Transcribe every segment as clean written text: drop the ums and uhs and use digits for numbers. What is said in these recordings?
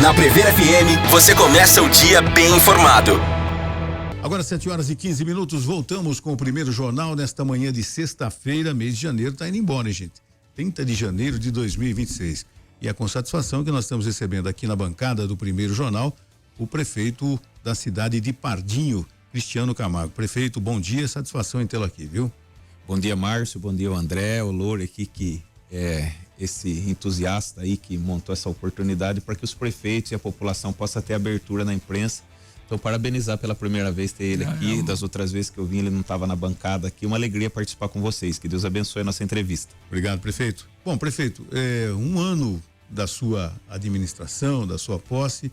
Na Prever FM, você começa o dia bem informado. Agora 7h15, voltamos com o primeiro jornal nesta manhã de sexta-feira, mês de janeiro, tá indo embora, hein, gente? 30 de janeiro de 2026. E é com satisfação que nós estamos recebendo aqui na bancada do primeiro jornal o prefeito da cidade de Pardinho, Cristiano Camargo. Prefeito, bom dia, satisfação em tê-lo aqui, viu? Bom dia, Márcio, bom dia, o André, o Louro aqui, que é esse entusiasta aí que montou essa oportunidade para que os prefeitos e a população possam ter abertura na imprensa. Então, parabenizar pela primeira vez ter ele aqui. Das outras vezes que eu vim, ele não estava na bancada aqui. Uma alegria participar com vocês. Que Deus abençoe a nossa entrevista. Obrigado, prefeito. Bom, prefeito, um ano da sua administração, da sua posse,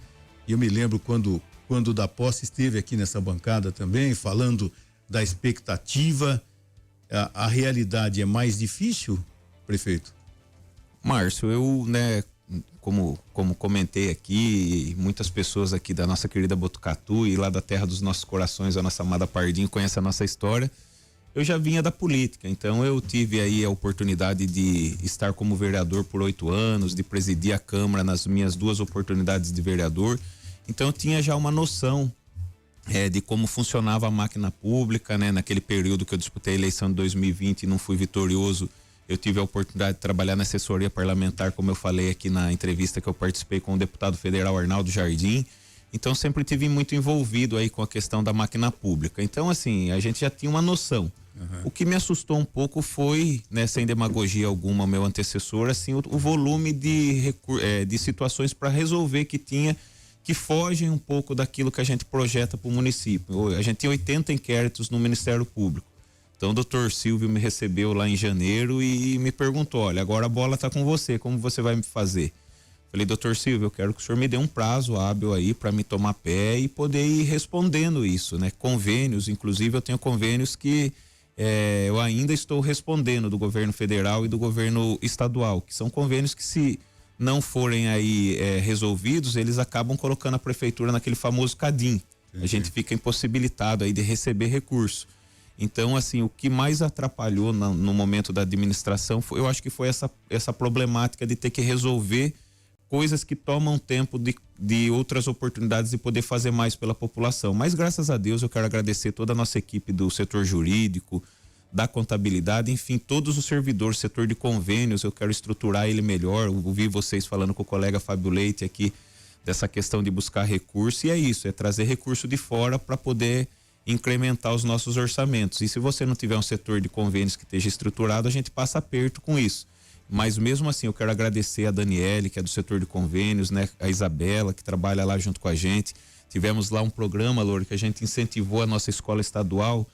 e eu me lembro quando da posse esteve aqui nessa bancada também, falando da expectativa. A realidade é mais difícil, prefeito? Márcio, eu, como comentei aqui, muitas pessoas aqui da nossa querida Botucatu e lá da terra dos nossos corações, a nossa amada Pardinho, conhece a nossa história. Eu já vinha da política, então eu tive aí a oportunidade de estar como vereador por 8 anos, de presidir a Câmara nas minhas 2 oportunidades de vereador. Então eu tinha já uma noção de como funcionava a máquina pública, naquele período que eu disputei a eleição de 2020 e não fui vitorioso. Eu tive a oportunidade de trabalhar na assessoria parlamentar, como eu falei aqui na entrevista que eu participei com o deputado federal Arnaldo Jardim. Então sempre tive muito envolvido aí com a questão da máquina pública. Então assim, a gente já tinha uma noção. Uhum. O que me assustou um pouco foi, sem demagogia alguma, meu antecessor, assim, o volume de situações para resolver que fogem um pouco daquilo que a gente projeta para o município. A gente tem 80 inquéritos no Ministério Público. Então o doutor Silvio me recebeu lá em janeiro e me perguntou, olha, agora a bola está com você, como você vai me fazer? Falei, doutor Silvio, eu quero que o senhor me dê um prazo hábil aí para me tomar pé e poder ir respondendo isso, Convênios, inclusive eu tenho convênios que eu ainda estou respondendo do governo federal e do governo estadual, que são convênios que se não forem aí resolvidos, eles acabam colocando a prefeitura naquele famoso cadim. A gente fica impossibilitado aí de receber recurso. Então, assim, o que mais atrapalhou no momento da administração, eu acho que foi essa problemática de ter que resolver coisas que tomam tempo de outras oportunidades de poder fazer mais pela população. Mas, graças a Deus, eu quero agradecer toda a nossa equipe do setor jurídico, da contabilidade, enfim, todos os servidores, setor de convênios, eu quero estruturar ele melhor. Eu ouvi vocês falando com o colega Fábio Leite aqui dessa questão de buscar recurso, e é isso, é trazer recurso de fora para poder incrementar os nossos orçamentos. E se você não tiver um setor de convênios que esteja estruturado, a gente passa aperto com isso. Mas mesmo assim, eu quero agradecer a Daniele, que é do setor de convênios, a Isabela, que trabalha lá junto com a gente. Tivemos lá um programa, Louro, que a gente incentivou a nossa escola estadual,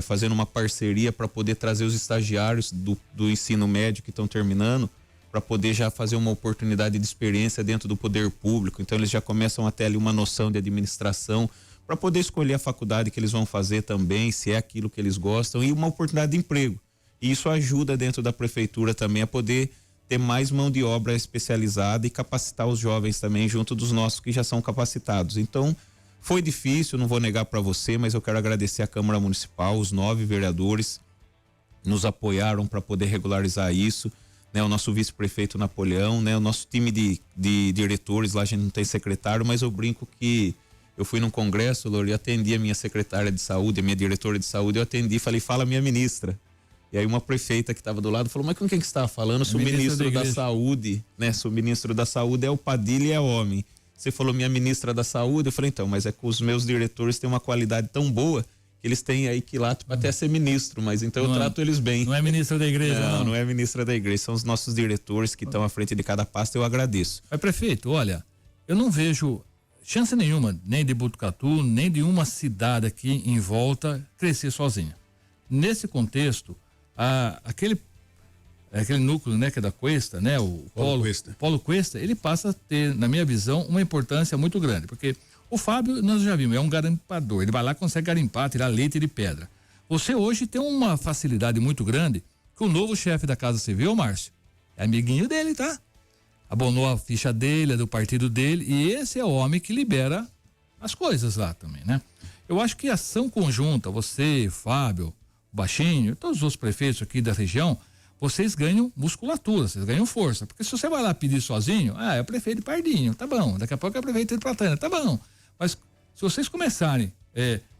fazendo uma parceria para poder trazer os estagiários do ensino médio que estão terminando, para poder já fazer uma oportunidade de experiência dentro do poder público. Então eles já começam a ter ali uma noção de administração, para poder escolher a faculdade que eles vão fazer também, se é aquilo que eles gostam, e uma oportunidade de emprego. E isso ajuda dentro da prefeitura também a poder ter mais mão de obra especializada e capacitar os jovens também junto dos nossos que já são capacitados. Então, foi difícil, não vou negar para você, mas eu quero agradecer a Câmara Municipal, os 9 vereadores nos apoiaram para poder regularizar isso, o nosso vice-prefeito Napoleão, o nosso time de diretores, lá a gente não tem secretário, mas eu brinco que eu fui num congresso, Louro, e atendi a minha secretária de saúde, a minha diretora de saúde, eu atendi e falei, fala minha ministra. E aí uma prefeita que estava do lado falou, mas com quem que você estava falando? Sou ministro da saúde, Sou ministro da saúde, é o Padilha e é homem. Você falou minha ministra da saúde, eu falei, então, mas é que os meus diretores têm uma qualidade tão boa que eles têm aí quilato para até ser ministro, mas então eu trato eles bem. Não é ministra da igreja, não é ministra da igreja, são os nossos diretores que estão à frente de cada pasta, eu agradeço. Mas prefeito, olha, eu não vejo chance nenhuma, nem de Botucatu, nem de uma cidade aqui em volta crescer sozinha. Nesse contexto, aquele núcleo, que é da Cuesta, o Polo Cuesta, ele passa a ter, na minha visão, uma importância muito grande, porque o Fábio, nós já vimos, é um garimpador, ele vai lá, consegue garimpar, tirar leite de pedra. Você hoje tem uma facilidade muito grande, que o novo chefe da Casa Civil, Márcio, é amiguinho dele, tá? Abonou a ficha dele, é do partido dele, e esse é o homem que libera as coisas lá também, Eu acho que ação conjunta, você, Fábio, Baixinho, todos os prefeitos aqui da região, vocês ganham musculatura, vocês ganham força. Porque se você vai lá pedir sozinho, é o prefeito de Pardinho, tá bom. Daqui a pouco é o prefeito de Pratânia, tá bom. Mas se vocês começarem,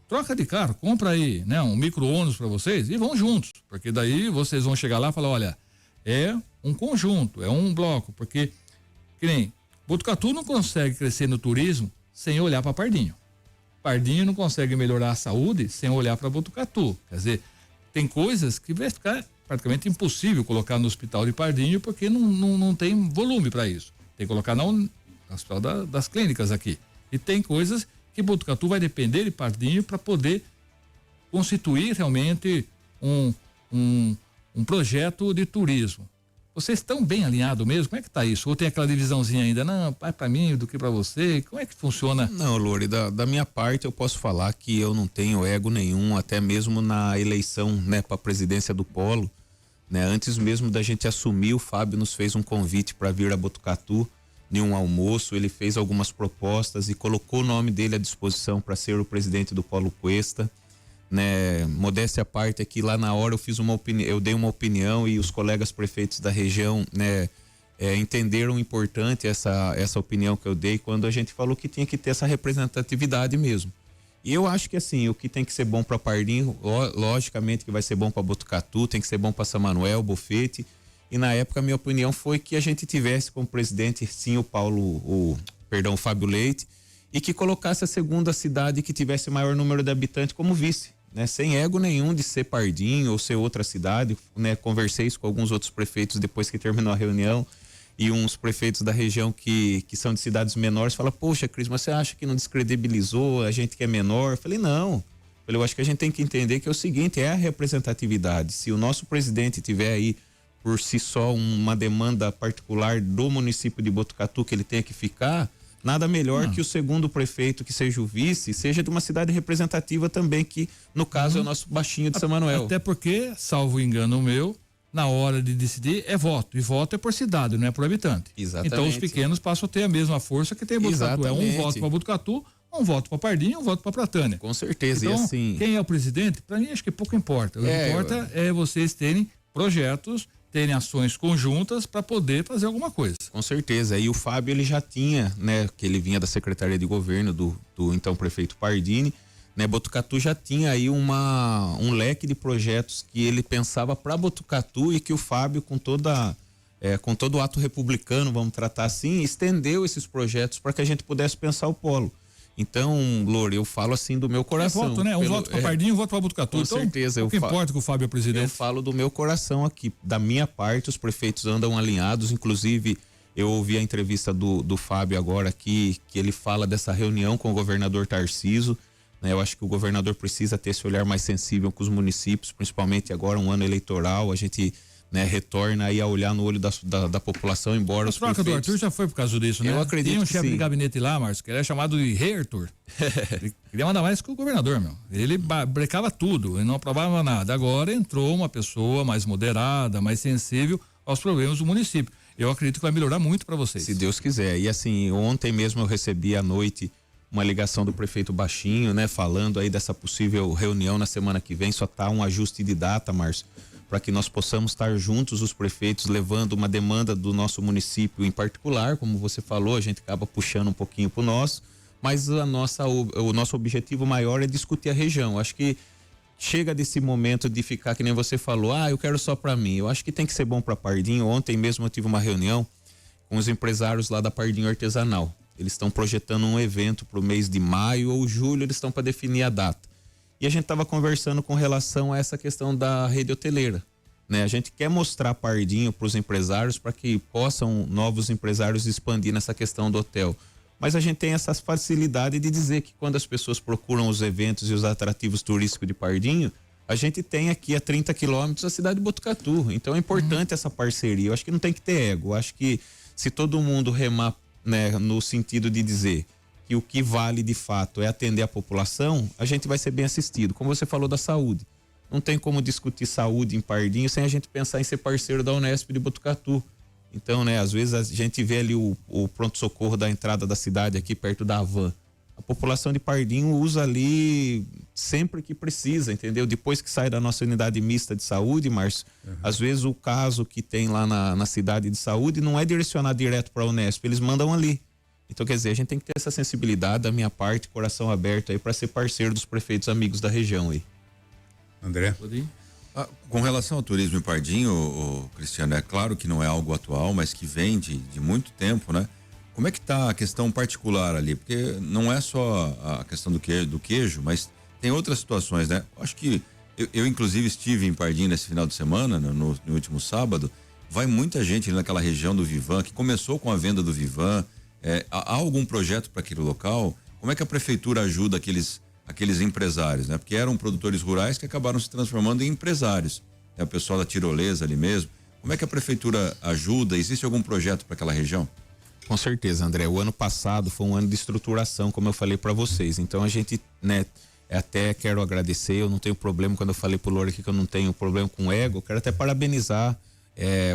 troca de carro, compra aí, né, um micro-ônibus para vocês e vão juntos. Porque daí vocês vão chegar lá e falar, olha, é um conjunto, é um bloco. Porque, que nem, Botucatu não consegue crescer no turismo sem olhar para Pardinho. Pardinho não consegue melhorar a saúde sem olhar para Botucatu. Quer dizer, tem coisas que vai ficar praticamente impossível colocar no hospital de Pardinho porque não tem volume para isso. Tem que colocar no hospital das clínicas aqui. E tem coisas que Botucatu vai depender de Pardinho para poder constituir realmente um projeto de turismo. Vocês estão bem alinhados mesmo? Como é que tá isso? Ou tem aquela divisãozinha ainda? Não, mais para mim do que para você? Como é que funciona? Não, Lore, da minha parte eu posso falar que eu não tenho ego nenhum, até mesmo na eleição, né, para a presidência do Polo, né? Antes mesmo da gente assumir, o Fábio nos fez um convite para vir a Botucatu em um almoço, ele fez algumas propostas e colocou o nome dele à disposição para ser o presidente do Polo Cuesta. Né, modéstia à parte aqui, lá na hora eu dei uma opinião e os colegas prefeitos da região, né, entenderam importante essa opinião que eu dei quando a gente falou que tinha que ter essa representatividade mesmo. E eu acho que assim, o que tem que ser bom para Pardinho, logicamente que vai ser bom para Botucatu, tem que ser bom para São Manuel, Bofete. E na época a minha opinião foi que a gente tivesse como presidente sim o Fábio Leite, e que colocasse a segunda cidade que tivesse maior número de habitantes como vice, né? Sem ego nenhum de ser Pardinho ou ser outra cidade, né? Conversei isso com alguns outros prefeitos depois que terminou a reunião, e uns prefeitos da região que são de cidades menores falam, poxa, Cris, mas você acha que não descredibilizou a gente que é menor? Eu falei, não. Eu acho que a gente tem que entender que é o seguinte, é a representatividade. Se o nosso presidente tiver aí por si só uma demanda particular do município de Botucatu que ele tenha que ficar, nada melhor que o segundo prefeito, que seja o vice, seja de uma cidade representativa também, que no caso é o nosso baixinho de São Manuel. Até porque, salvo engano meu, na hora de decidir é voto, e voto é por cidade, não é por habitante. Exatamente. Então os pequenos passam a ter a mesma força que tem Botucatu. Exatamente. É um voto para Botucatu, um voto para Pardinho, um voto para Pratânia. Com certeza. Então, e assim, quem é o presidente, para mim acho que pouco importa. O que importa é vocês terem projetos, terem ações conjuntas para poder fazer alguma coisa. Com certeza. E o Fábio, ele já tinha, né, que ele vinha da Secretaria de Governo do então prefeito Pardini, né, Botucatu já tinha aí um leque de projetos que ele pensava para Botucatu e que o Fábio, com todo o ato republicano, vamos tratar assim, estendeu esses projetos para que a gente pudesse pensar o polo. Então, Lore, eu falo assim do meu coração. Voto, né? Um voto para Pardinho, um voto para Botucatu. Com então, certeza. O que importa que o Fábio é presidente. Eu falo do meu coração aqui. Da minha parte, os prefeitos andam alinhados. Inclusive, eu ouvi a entrevista do Fábio agora aqui, que ele fala dessa reunião com o governador Tarcísio. Né? Eu acho que o governador precisa ter esse olhar mais sensível com os municípios, principalmente agora, um ano eleitoral. A gente, né, retorna aí a olhar no olho da população, embora os prefeitos... A troca do Arthur já foi por causa disso, né? Eu acredito Tinha um que chefe sim. de gabinete lá, Márcio, que era chamado de Rei Arthur. Ele queria mandar mais que o governador, meu. Ele brecava tudo, ele não aprovava nada. Agora entrou uma pessoa mais moderada, mais sensível aos problemas do município. Eu acredito que vai melhorar muito para vocês. Se Deus quiser. E assim, ontem mesmo eu recebi à noite uma ligação do prefeito Baixinho, né? Falando aí dessa possível reunião na semana que vem. Só tá um ajuste de data, Márcio, para que nós possamos estar juntos, os prefeitos, levando uma demanda do nosso município em particular. Como você falou, a gente acaba puxando um pouquinho pro nosso, mas o nosso objetivo maior é discutir a região. Acho que chega desse momento de ficar que nem você falou, eu quero só para mim. Eu acho que tem que ser bom para Pardinho. Ontem mesmo eu tive uma reunião com os empresários lá da Pardinho Artesanal. Eles estão projetando um evento para o mês de maio ou julho, eles estão para definir a data. E a gente estava conversando com relação a essa questão da rede hoteleira, né? A gente quer mostrar Pardinho para os empresários, para que possam novos empresários expandir nessa questão do hotel. Mas a gente tem essa facilidade de dizer que quando as pessoas procuram os eventos e os atrativos turísticos de Pardinho, a gente tem aqui a 30 quilômetros a cidade de Botucatu. Então é importante essa parceria. Eu acho que não tem que ter ego. Eu acho que se todo mundo remar, né, no sentido de dizer que o que vale de fato é atender a população, a gente vai ser bem assistido. Como você falou da saúde, não tem como discutir saúde em Pardinho sem a gente pensar em ser parceiro da Unesp de Botucatu. Então, né, às vezes a gente vê ali o pronto-socorro da entrada da cidade aqui perto da Havan. A população de Pardinho usa ali sempre que precisa, entendeu? Depois que sai da nossa unidade mista de saúde, Márcio, às vezes o caso que tem lá na cidade de saúde não é direcionado direto para a Unesp, eles mandam ali. Então, quer dizer, a gente tem que ter essa sensibilidade da minha parte, coração aberto aí para ser parceiro dos prefeitos amigos da região aí. André? Com relação ao turismo em Pardinho, Cristiano, é claro que não é algo atual, mas que vem de muito tempo, né? Como é que tá a questão particular ali? Porque não é só a questão do queijo, mas tem outras situações, né? Acho que eu inclusive estive em Pardinho nesse final de semana, no último sábado. Vai muita gente ali naquela região do Vivan, que começou com a venda do Vivan. Há algum projeto para aquele local? Como é que a prefeitura ajuda aqueles empresários, né? Porque eram produtores rurais que acabaram se transformando em empresários. É o pessoal da tirolesa ali mesmo. Como é que a prefeitura ajuda? Existe algum projeto para aquela região? Com certeza, André. O ano passado foi um ano de estruturação, como eu falei para vocês. Então a gente, né, até quero agradecer. Eu não tenho problema quando eu falei pro Loura aqui que eu não tenho problema com ego. Eu quero até parabenizar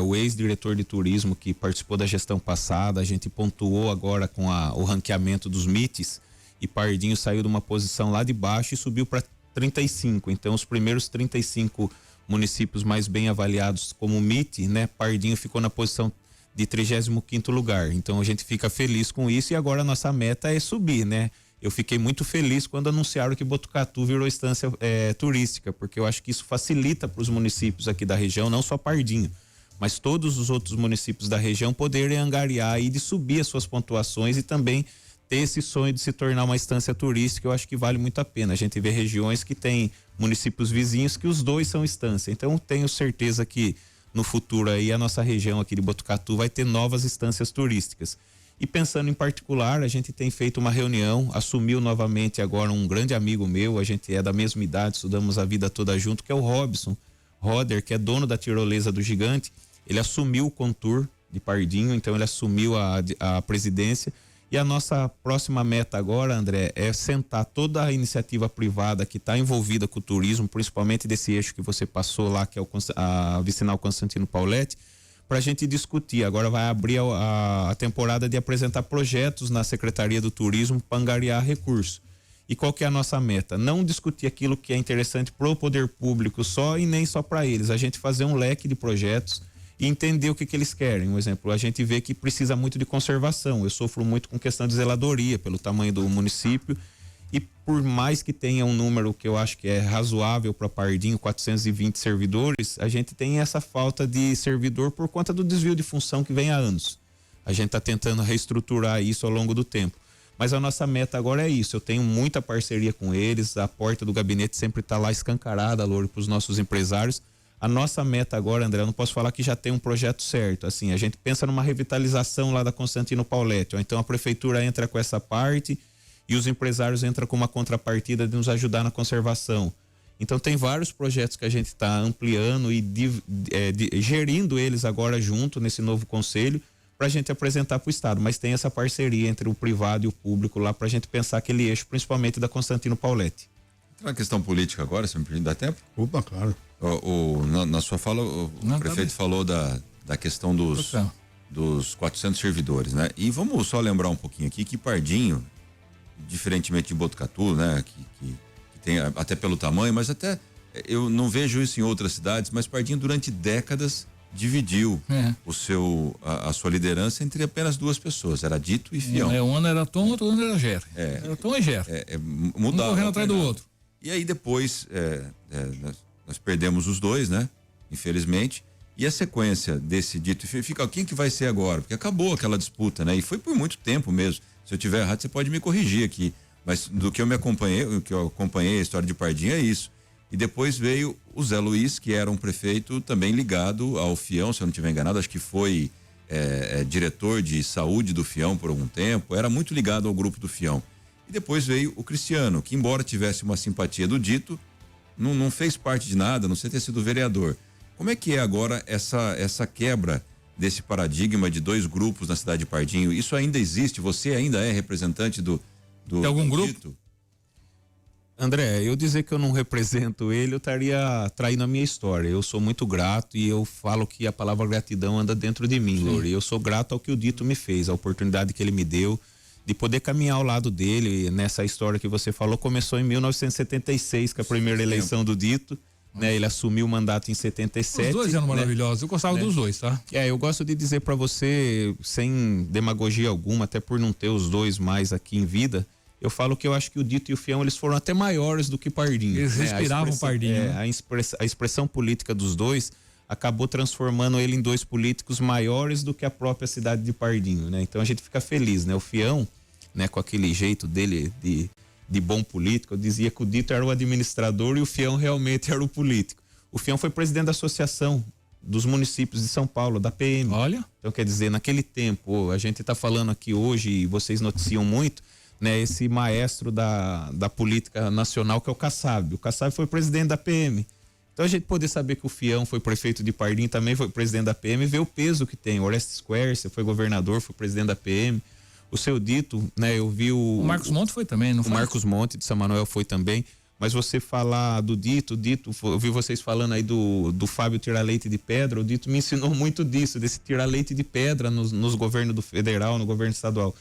o ex-diretor de turismo que participou da gestão passada. A gente pontuou agora com o ranqueamento dos MITs e Pardinho saiu de uma posição lá de baixo e subiu para 35. Então os primeiros 35 municípios mais bem avaliados como MIT, né? Pardinho ficou na posição de 35º lugar. Então a gente fica feliz com isso e agora a nossa meta é subir, né? Eu fiquei muito feliz quando anunciaram que Botucatu virou estância turística, porque eu acho que isso facilita para os municípios aqui da região, não só Pardinho, mas todos os outros municípios da região poderem angariar e de subir as suas pontuações e também ter esse sonho de se tornar uma estância turística. Eu acho que vale muito a pena. A gente vê regiões que têm municípios vizinhos que os dois são estância. Então tenho certeza que no futuro aí a nossa região aqui de Botucatu vai ter novas estâncias turísticas. E pensando em particular, a gente tem feito uma reunião, assumiu novamente agora um grande amigo meu, a gente é da mesma idade, estudamos a vida toda junto, que é o Robson Roder, que é dono da tirolesa do Gigante. Ele assumiu o Contour de Pardinho, então ele assumiu a presidência. E a nossa próxima meta agora, André, é sentar toda a iniciativa privada que está envolvida com o turismo, principalmente desse eixo que você passou lá, que é a Vicinal Constantino Pauletti, para a gente discutir. Agora vai abrir a temporada de apresentar projetos na Secretaria do Turismo para angariar recursos. E qual que é a nossa meta? Não discutir aquilo que é interessante para o poder público só e nem só para eles. A gente fazer um leque de projetos e entender o que eles querem. Um exemplo, a gente vê que precisa muito de conservação. Eu sofro muito com questão de zeladoria pelo tamanho do município e por mais que tenha um número que eu acho que é razoável para Pardinho, 420 servidores, a gente tem essa falta de servidor por conta do desvio de função que vem há anos. A gente está tentando reestruturar isso ao longo do tempo. Mas a nossa meta agora é isso. Eu tenho muita parceria com eles, a porta do gabinete sempre está lá escancarada, Louro, para os nossos empresários. A nossa meta agora, André, eu não posso falar que já tem um projeto certo. Assim, a gente pensa numa revitalização lá da Constantino Pauletti. Então a prefeitura entra com essa parte e os empresários entram com uma contrapartida de nos ajudar na conservação. Então tem vários projetos que a gente está ampliando e gerindo eles agora junto nesse novo conselho para a gente apresentar para o Estado. Mas tem essa parceria entre o privado e o público lá para a gente pensar aquele eixo, principalmente da Constantino Pauletti. Na questão política agora, se me permite, dá tempo? Opa, claro. Na sua fala, o prefeito falou da questão dos 400 servidores, né? E vamos só lembrar um pouquinho aqui que Pardinho, diferentemente de Botucatu, né? Que tem até pelo tamanho, mas até eu não vejo isso em outras cidades, mas Pardinho durante décadas dividiu a sua liderança entre apenas duas pessoas, era Dito e Fião. Um ano era Tom, outro ano era Ger. Era Tom e Ger. Mudava. Um correndo atrás do outro. E aí depois nós perdemos os dois, né? Infelizmente. E a sequência desse Dito e Fião, quem que vai ser agora? Porque acabou aquela disputa, né? E foi por muito tempo mesmo. Se eu tiver errado, você pode me corrigir aqui. Mas do que eu acompanhei a história de Pardinho é isso. E depois veio o Zé Luiz, que era um prefeito também ligado ao Fião, se eu não estiver enganado, acho que foi diretor de saúde do Fião por algum tempo, era muito ligado ao grupo do Fião. E depois veio o Cristiano, que embora tivesse uma simpatia do Dito, não fez parte de nada, não sei ter sido vereador. Como é que é agora essa quebra desse paradigma de dois grupos na cidade de Pardinho? Isso ainda existe? Você ainda é representante de algum grupo? Dito? André, eu dizer que eu não represento ele, eu estaria traindo a minha história. Eu sou muito grato e eu falo que a palavra gratidão anda dentro de mim, Louri. Eu sou grato ao que o Dito me fez, a oportunidade que ele me deu de poder caminhar ao lado dele nessa história que você falou. Começou em 1976, com a primeira eleição do Dito, né? Ele assumiu o mandato em 77. Os dois eram né? maravilhosos, eu gostava dos dois, tá? Eu gosto de dizer para você, sem demagogia alguma, até por não ter os dois mais aqui em vida, eu falo que eu acho que o Dito e o Fião, eles foram até maiores do que Pardinho. Eles respiravam Pardinho. A expressão política dos dois acabou transformando ele em dois políticos maiores do que a própria cidade de Pardinho, né? Então a gente fica feliz, né? O Fião, né, com aquele jeito dele de bom político, eu dizia que o Dito era o administrador e o Fião realmente era o político. O Fião foi presidente da Associação dos Municípios de São Paulo, da PM. Olha. Então, quer dizer, naquele tempo, a gente está falando aqui hoje, e vocês noticiam muito, né, esse maestro da política nacional, que é o Kassab. O Kassab foi presidente da PM. Então, a gente poder saber que o Fião foi prefeito de Pardinho, também foi presidente da PM, ver o peso que tem. O Orestes Quercia foi governador, foi presidente da PM. O seu Dito, né, eu vi o Marcos Monte foi também, não foi? O Marcos Monte de São Manuel foi também. Mas você falar do Dito, eu vi vocês falando aí do Fábio Tira-Leite de Pedra. O Dito me ensinou muito disso, desse tira-leite de pedra nos governos do federal, no governo estadual.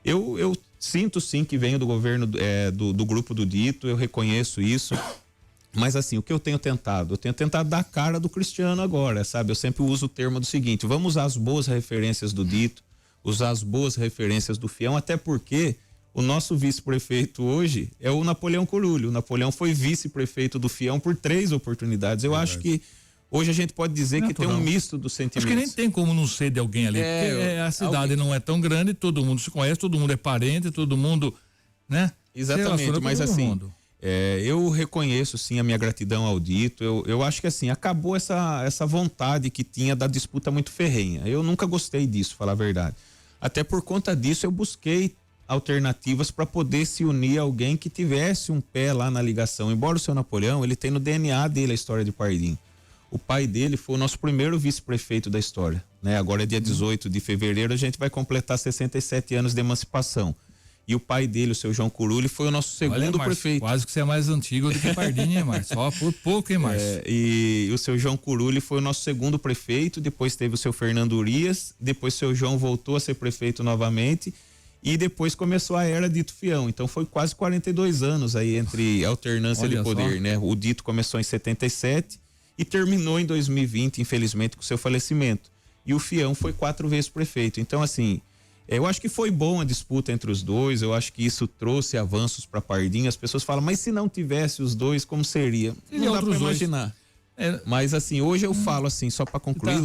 Eu sinto sim que venho do governo do grupo do Dito, eu reconheço isso. Mas assim, o que eu tenho tentado? Eu tenho tentado dar a cara do Cristiano agora, sabe? Eu sempre uso o termo do seguinte: vamos usar as boas referências do Dito, usar as boas referências do Fião, até porque o nosso vice-prefeito hoje é o Napoleão Curulho. O Napoleão foi vice-prefeito do Fião por 3 oportunidades. Eu acho que hoje a gente pode dizer que tem um misto dos sentimentos. Acho que nem tem como não ser de alguém ali, porque a cidade não é tão grande, todo mundo se conhece, todo mundo é parente, todo mundo, né? Exatamente, mas assim, eu reconheço sim a minha gratidão ao Dito. Eu acho que assim, acabou essa vontade que tinha da disputa muito ferrenha. Eu nunca gostei disso, falar a verdade. Até por conta disso eu busquei alternativas para poder se unir a alguém que tivesse um pé lá na ligação. Embora o seu Napoleão, ele tem no DNA dele a história de Pardinho. O pai dele foi o nosso primeiro vice-prefeito da história, né? Agora é dia 18 de fevereiro, a gente vai completar 67 anos de emancipação. E o pai dele, o seu João Curulli, foi o nosso segundo prefeito. Quase que você é mais antigo do que Pardinho, hein, Márcio? Só por pouco, hein, Márcio? E o seu João Curulli foi o nosso segundo prefeito, depois teve o seu Fernando Urias, depois o seu João voltou a ser prefeito novamente, e depois começou a era Dito Fião. Então foi quase 42 anos aí entre alternância de poder, né? O Dito começou em 77 e terminou em 2020, infelizmente, com seu falecimento. E o Fião foi 4 vezes prefeito. Então, assim, eu acho que foi bom a disputa entre os dois, eu acho que isso trouxe avanços para Pardinho. As pessoas falam, mas se não tivesse os dois, como seria? Não dá para imaginar. Mas assim, hoje eu falo assim, só para concluir,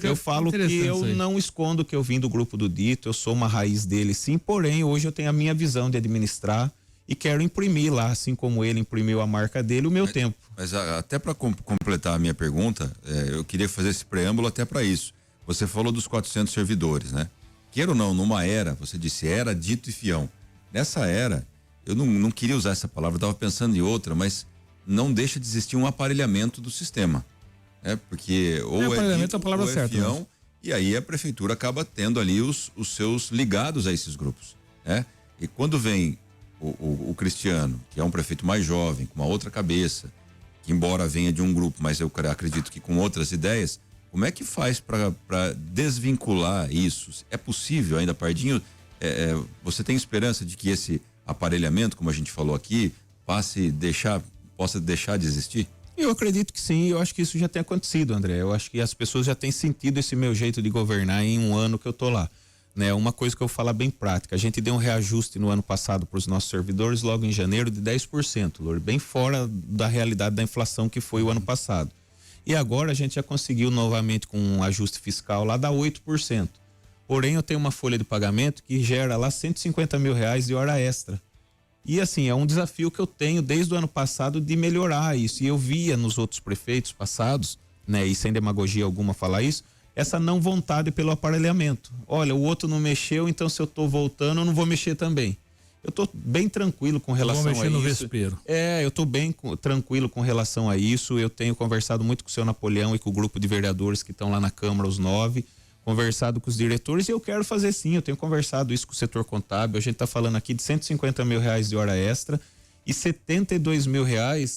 eu falo que eu não escondo que eu vim do grupo do Dito, eu sou uma raiz dele sim, porém hoje eu tenho a minha visão de administrar e quero imprimir lá, assim como ele imprimiu a marca dele, o meu tempo. Mas até para completar a minha pergunta, eu queria fazer esse preâmbulo até para isso. Você falou dos 400 servidores, né? Queira ou não, numa era, você disse era Dito e Fião. Nessa era, eu não queria usar essa palavra, eu estava pensando em outra, mas não deixa de existir um aparelhamento do sistema, né? Porque ou é Dito, a palavra ou é certa, Fião, né? E aí a prefeitura acaba tendo ali os seus ligados a esses grupos, né? E quando vem o Cristiano, que é um prefeito mais jovem, com uma outra cabeça, que embora venha de um grupo, mas eu acredito que com outras ideias, como é que faz para desvincular isso? É possível ainda, Pardinho? Você tem esperança de que esse aparelhamento, como a gente falou aqui, possa deixar de existir? Eu acredito que sim, eu acho que isso já tem acontecido, André. Eu acho que as pessoas já têm sentido esse meu jeito de governar em um ano que eu tô lá, né? Uma coisa que eu falo bem prática, a gente deu um reajuste no ano passado para os nossos servidores logo em janeiro de 10%, Lourdes, bem fora da realidade da inflação que foi o ano passado. E agora a gente já conseguiu novamente com um ajuste fiscal lá dar 8%. Porém eu tenho uma folha de pagamento que gera lá R$150 mil de hora extra. E assim, é um desafio que eu tenho desde o ano passado de melhorar isso. E eu via nos outros prefeitos passados, né, e sem demagogia alguma falar isso, essa não vontade pelo aparelhamento. Olha, o outro não mexeu, então se eu tô voltando, eu não vou mexer também. Eu tô bem tranquilo com relação a isso. No vespeiro. Eu tô bem tranquilo com relação a isso. Eu tenho conversado muito com o seu Napoleão e com o grupo de vereadores que estão lá na Câmara, os 9, conversado com os diretores, e eu quero fazer sim, eu tenho conversado isso com o setor contábil. A gente tá falando aqui de R$150 mil de hora extra e R$72 mil,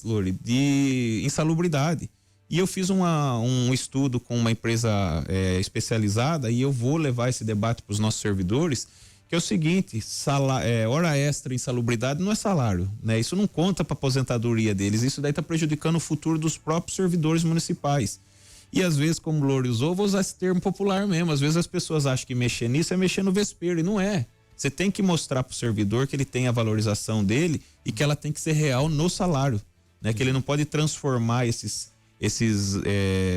Lore, de insalubridade. E eu fiz um estudo com uma empresa especializada, e eu vou levar esse debate para os nossos servidores, que é o seguinte, hora extra, insalubridade não é salário, né? Isso não conta para aposentadoria deles, isso daí está prejudicando o futuro dos próprios servidores municipais. E às vezes, como o Louro usou, vou usar esse termo popular mesmo, às vezes as pessoas acham que mexer nisso é mexer no vespeiro, e não é. Você tem que mostrar para o servidor que ele tem a valorização dele e que ela tem que ser real no salário, né? Que ele não pode transformar esses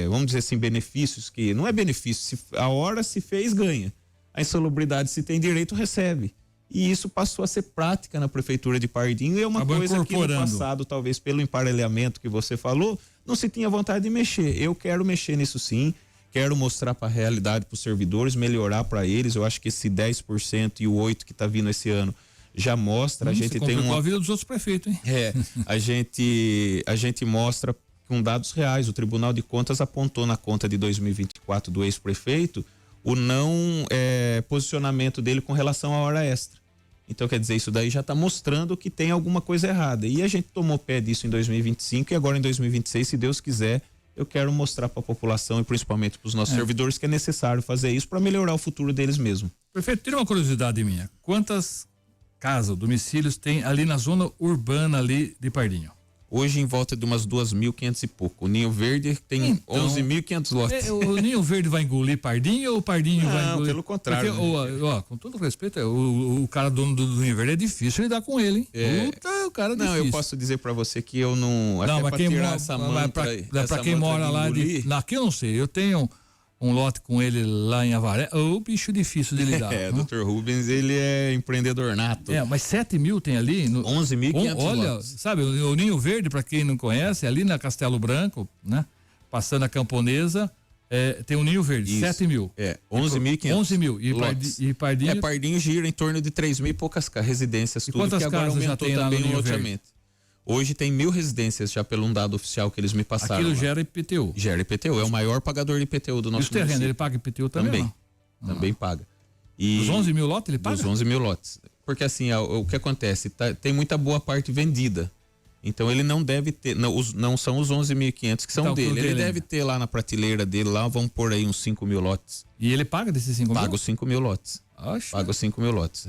vamos dizer assim, benefícios, que não é benefício, a hora se fez, ganha. A insalubridade, se tem direito, recebe. E isso passou a ser prática na prefeitura de Pardinho, e é uma coisa que no passado, talvez pelo emparelhamento que você falou, não se tinha vontade de mexer. Eu quero mexer nisso sim, quero mostrar para a realidade, para os servidores, melhorar para eles. Eu acho que esse 10% e o 8% que está vindo esse ano já mostra. A gente tem a vida dos outros prefeitos, hein? A gente mostra com dados reais. O Tribunal de Contas apontou na conta de 2024 do ex-prefeito o não posicionamento dele com relação à hora extra. Então, quer dizer, isso daí já está mostrando que tem alguma coisa errada. E a gente tomou pé disso em 2025 e agora em 2026, se Deus quiser, eu quero mostrar para a população e principalmente para os nossos servidores que é necessário fazer isso para melhorar o futuro deles mesmo. Prefeito, tira uma curiosidade minha. Quantas casas, domicílios tem ali na zona urbana ali de Pardinho? Hoje em volta de umas 2.500 e pouco. O Ninho Verde tem então, 11.500 lotes. O Ninho Verde vai engolir Pardinho ou o Pardinho vai engolir? Não, pelo contrário. Porque, com todo respeito, o cara dono do Ninho Verde é difícil lidar com ele, hein? Puta, o cara é difícil. Não, eu posso dizer pra você que eu não... Mas quem mora, pra quem mora lá, aqui eu não sei, eu tenho um lote com ele lá em Avaré, bicho difícil de lidar. Dr. Rubens, ele é empreendedor nato. Mas 7 mil tem ali. 11.500 olha, lotes. sabe, o Ninho Verde, pra quem não conhece, ali na Castelo Branco, né? Passando a Camponesa, tem o Ninho Verde, 7 mil. 11.500. 11 mil. E Pardinho? Pardinho gira em torno de 3.000 e poucas residências, tudo, quantas que agora casas aumentou já tem também lá no o loteamento. Hoje tem 1.000 residências já pelo dado oficial que eles me passaram. Aquilo gera IPTU. Gera IPTU, é o maior pagador de IPTU do nosso município. E o terreno, ele paga IPTU também? Também paga. Os 11 mil lotes ele paga? Os 11 mil lotes. Porque assim, o que acontece? Tem muita boa parte vendida. Então ele não deve ter, não são os 11.500 que são dele. Ele deve ter lá na prateleira dele, lá vamos pôr aí uns 5 mil lotes. E ele paga desses 5 mil? Paga os 5 mil lotes. Paga os 5 mil lotes.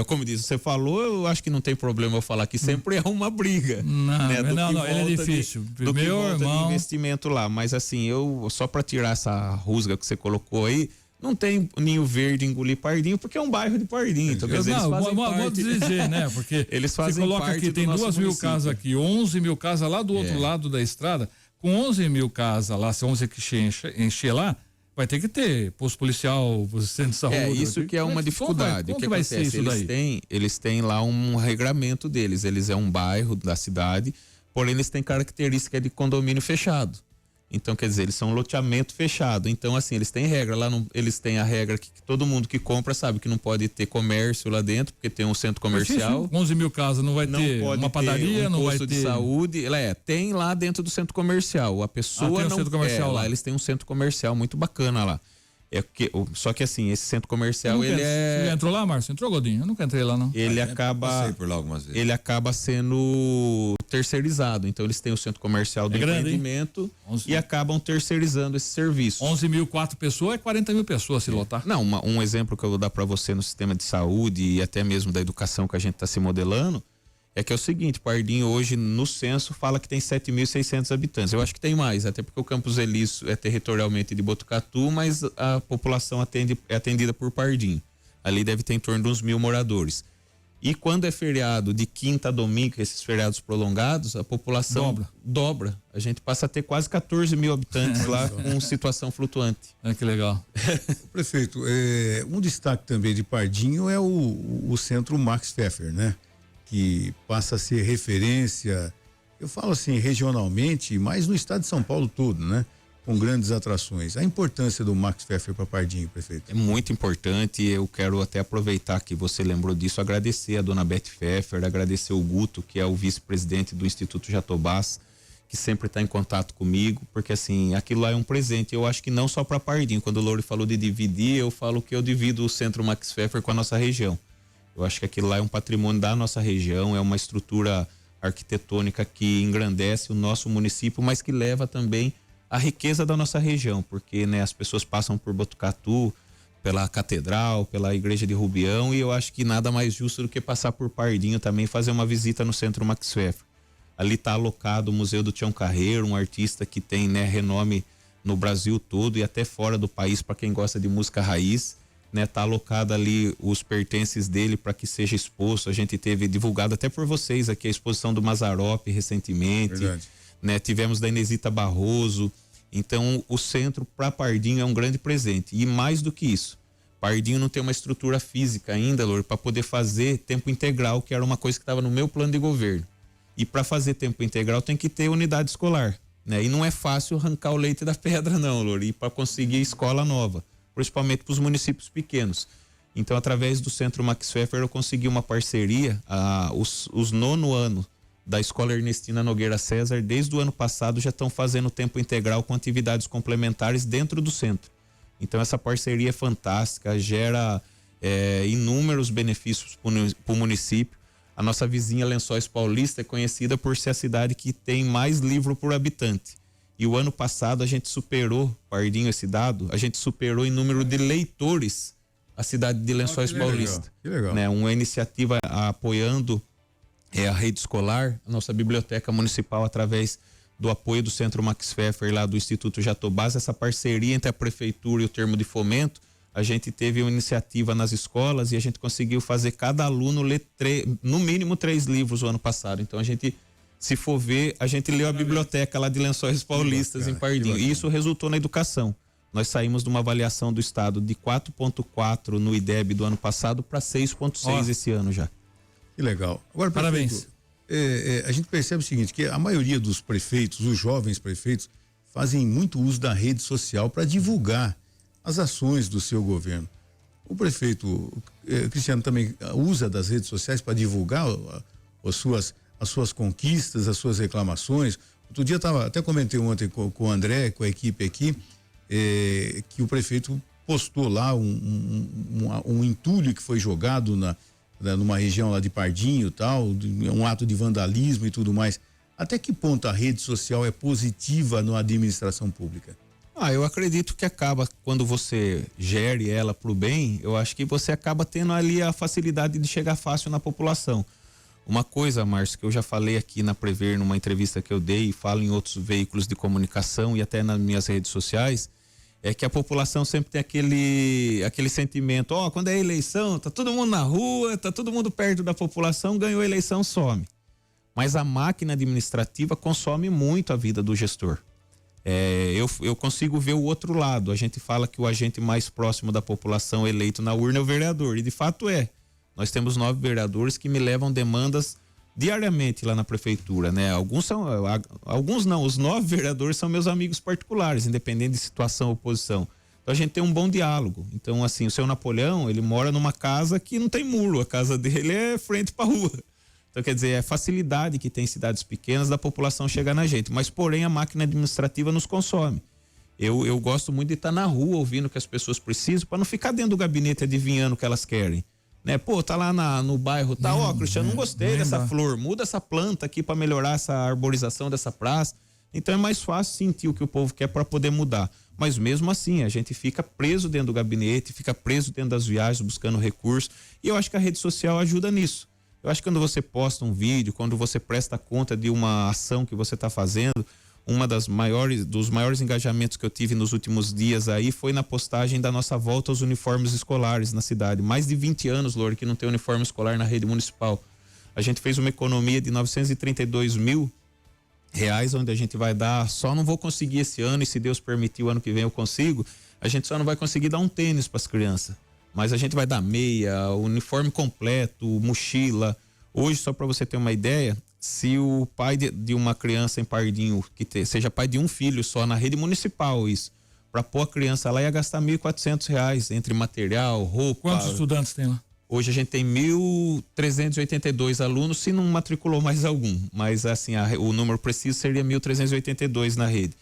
Como diz, você falou, eu acho que não tem problema eu falar que sempre é uma briga. Não, ele é difícil. Do que volta de investimento lá. Mas assim, só para tirar essa rusga que você colocou aí, não tem Ninho Verde engolir Pardinho, porque é um bairro de Pardinho. Então, quer dizer, eles fazem parte... Vou dizer, né? Porque eles fazem você coloca aqui, tem 2.000 casas aqui, 11 mil casas lá do outro lado da estrada, com 11 mil casas lá, se 11 que encher lá, vai ter que ter posto policial, centro de saúde. Isso que é uma dificuldade. Como que vai ser isso daí? Eles têm lá um regramento deles. Eles é um bairro da cidade, porém eles têm característica de condomínio fechado. Então, quer dizer, eles são um loteamento fechado. Então, assim, eles têm regra. Lá eles têm a regra que todo mundo que compra sabe que não pode ter comércio lá dentro, porque tem um centro comercial. 11 mil casas, não vai ter uma padaria, não vai ter... de saúde. Tem lá dentro do centro comercial. A pessoa tem um centro comercial lá. Eles têm um centro comercial muito bacana lá. Só que assim, esse centro comercial, Você já entrou lá, Márcio? Entrou, Godinho? Eu nunca entrei lá, não. Passei por lá algumas vezes. Ele acaba sendo terceirizado. Então, eles têm o centro comercial do empreendimento e acabam terceirizando esse serviço. 11 mil, 4 pessoas, é 40 mil pessoas se lotar. Não, um exemplo que eu vou dar para você no sistema de saúde e até mesmo da educação que a gente está se modelando, é que é o seguinte, Pardinho hoje no censo fala que tem 7.600 habitantes. Eu acho que tem mais, até porque o Campos Elísio é territorialmente de Botucatu, mas a população é atendida por Pardinho. Ali deve ter em torno de uns 1.000 moradores. E quando é feriado de quinta a domingo, esses feriados prolongados, a população dobra. A gente passa a ter quase 14 mil habitantes lá com situação flutuante. Que legal. Prefeito, um destaque também de Pardinho é o centro Max Pfeffer, né? Que passa a ser referência, eu falo assim, regionalmente, mas no estado de São Paulo todo, né? Com grandes atrações. A importância do Max Pfeffer para Pardinho, prefeito? É muito importante, eu quero até aproveitar que você lembrou disso, agradecer a dona Beth Pfeffer, agradecer o Guto, que é o vice-presidente do Instituto Jatobás, que sempre está em contato comigo, porque assim, aquilo lá é um presente, eu acho que não só para Pardinho. Quando o Louro falou de dividir, eu falo que eu divido o Centro Max Pfeffer com a nossa região. Eu acho que aquilo lá é um patrimônio da nossa região, é uma estrutura arquitetônica que engrandece o nosso município, mas que leva também a riqueza da nossa região, porque, né, as pessoas passam por Botucatu, pela Catedral, pela Igreja de Rubião, e eu acho que nada mais justo do que passar por Pardinho também, fazer uma visita no Centro Max Pfeffer. Ali está alocado o Museu do Tião Carreiro, um artista que tem, né, renome no Brasil todo e até fora do país para quem gosta de música raiz, né? Tá alocado ali os pertences dele para que seja exposto. A gente teve divulgado até por vocês aqui a exposição do Mazzaropi recentemente, né? Tivemos da Inesita Barroso. Então o centro para Pardinho é um grande presente, e mais do que isso, Pardinho não tem uma estrutura física ainda, Louro, para poder fazer tempo integral, que era uma coisa que estava no meu plano de governo. E para fazer tempo integral tem que ter unidade escolar, né? E não é fácil arrancar o leite da pedra, não, Louro, e para conseguir escola nova, principalmente para os municípios pequenos. Então, através do Centro Max Pfeffer, eu consegui uma parceria, os 9º ano da Escola Ernestina Nogueira César, desde o ano passado, já estão fazendo tempo integral com atividades complementares dentro do centro. Então, essa parceria é fantástica, gera inúmeros benefícios para o município. A nossa vizinha Lençóis Paulista é conhecida por ser a cidade que tem mais livro por habitante. E o ano passado a gente superou, Pardinho, esse dado, a gente superou em número de leitores a cidade de Lençóis Paulista. Que legal. Né? Uma iniciativa apoiando a rede escolar, a nossa biblioteca municipal, através do apoio do Centro Max Pfeffer, lá do Instituto Jatobás, essa parceria entre a prefeitura e o termo de fomento. A gente teve uma iniciativa nas escolas e a gente conseguiu fazer cada aluno ler no mínimo 3 livros o ano passado. Então a gente, se for ver, a gente leu a biblioteca lá de Lençóis Paulistas, em Pardinho. E isso resultou na educação. Nós saímos de uma avaliação do estado de 4,4 no IDEB do ano passado para 6,6 esse ano já. Que legal. Agora, parabéns. A gente percebe o seguinte, que a maioria dos prefeitos, os jovens prefeitos, fazem muito uso da rede social para divulgar as ações do seu governo. O prefeito Cristiano também usa das redes sociais para divulgar as suas conquistas, as suas reclamações. Outro dia até comentei ontem com o André, com a equipe aqui, que o prefeito postou lá um entulho que foi jogado numa região lá de Pardinho, tal, um ato de vandalismo e tudo mais. Até que ponto a rede social é positiva na administração pública? Eu acredito que acaba, quando você gere ela para o bem, eu acho que você acaba tendo ali a facilidade de chegar fácil na população. Uma coisa, Márcio, que eu já falei aqui na Prever, numa entrevista que eu dei, e falo em outros veículos de comunicação e até nas minhas redes sociais, é que a população sempre tem aquele sentimento, quando é eleição, tá todo mundo na rua, tá todo mundo perto da população, ganhou a eleição, some. Mas a máquina administrativa consome muito a vida do gestor. Eu consigo ver o outro lado. A gente fala que o agente mais próximo da população eleito na urna é o vereador, e de fato é. Nós temos 9 vereadores que me levam demandas diariamente lá na prefeitura, né? Alguns não, os 9 vereadores são meus amigos particulares, independente de situação ou posição. Então a gente tem um bom diálogo. Então, assim, o seu Napoleão, ele mora numa casa que não tem muro, a casa dele é frente pra rua. Então, quer dizer, é a facilidade que tem em cidades pequenas da população chegar na gente. Mas, porém, a máquina administrativa nos consome. Eu gosto muito de estar na rua ouvindo o que as pessoas precisam, para não ficar dentro do gabinete adivinhando o que elas querem. Né? Tá lá no bairro, Cristiano, não gostei dessa flor, muda essa planta aqui para melhorar essa arborização dessa praça. Então é mais fácil sentir o que o povo quer para poder mudar. Mas mesmo assim, a gente fica preso dentro do gabinete, fica preso dentro das viagens, buscando recursos. E eu acho que a rede social ajuda nisso. Eu acho que quando você posta um vídeo, quando você presta conta de uma ação que você está fazendo, dos maiores engajamentos que eu tive nos últimos dias aí foi na postagem da nossa volta aos uniformes escolares na cidade. Mais de 20 anos, Louro, que não tem uniforme escolar na rede municipal. A gente fez uma economia de R$932 mil, onde a gente vai dar, só não vou conseguir esse ano, e se Deus permitir o ano que vem eu consigo, a gente só não vai conseguir dar um tênis para as crianças. Mas a gente vai dar meia, uniforme completo, mochila. Hoje, só para você ter uma ideia, se o pai de uma criança em Pardinho, seja pai de um filho só na rede municipal, isso, para pôr a criança lá ia gastar R$1.400 entre material, roupa. Quantos estudantes tem lá? Hoje a gente tem 1.382 alunos, se não matriculou mais algum. Mas assim, o número preciso seria 1.382 na rede.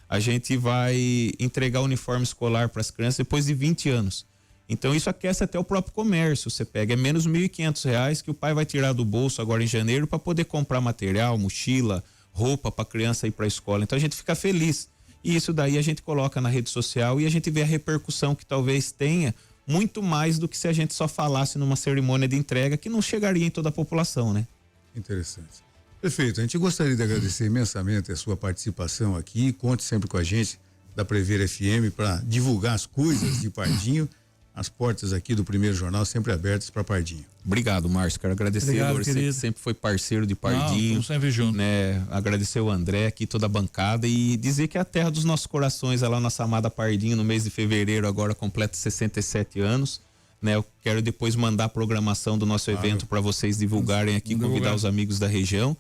A gente vai entregar o uniforme escolar para as crianças depois de 20 anos. Então isso aquece até o próprio comércio. Você pega, é menos R$1.500 que o pai vai tirar do bolso agora em janeiro para poder comprar material, mochila, roupa para a criança ir para a escola. Então a gente fica feliz. E isso daí a gente coloca na rede social e a gente vê a repercussão que talvez tenha muito mais do que se a gente só falasse numa cerimônia de entrega que não chegaria em toda a população, né? Interessante. Perfeito. A gente gostaria de agradecer imensamente a sua participação aqui. Conte sempre com a gente da Prever FM para divulgar as coisas de Pardinho. As portas aqui do Primeiro Jornal sempre abertas para Pardinho. Obrigado, Márcio. Quero agradecer. Obrigado, Você querido. que sempre foi parceiro de Pardinho. Sempre junto. Né? Agradecer o André aqui, toda a bancada, e dizer que é a terra dos nossos corações, é lá nossa amada Pardinho, no mês de fevereiro, agora completa 67 anos. Né? Eu quero depois mandar a programação do nosso evento para vocês divulgarem aqui, convidar os amigos da região.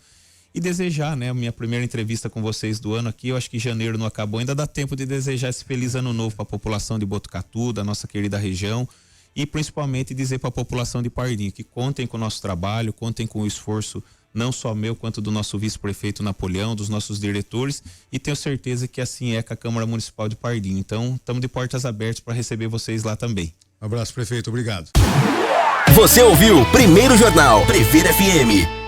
E desejar, né, a minha primeira entrevista com vocês do ano aqui, eu acho que janeiro não acabou, ainda dá tempo de desejar esse feliz ano novo para a população de Botucatu, da nossa querida região, e principalmente dizer para a população de Pardinho que contem com o nosso trabalho, contem com o esforço não só meu, quanto do nosso vice-prefeito Napoleão, dos nossos diretores, e tenho certeza que assim é com a Câmara Municipal de Pardinho. Então, estamos de portas abertas para receber vocês lá também. Um abraço, prefeito. Obrigado. Você ouviu Primeiro Jornal Prever FM.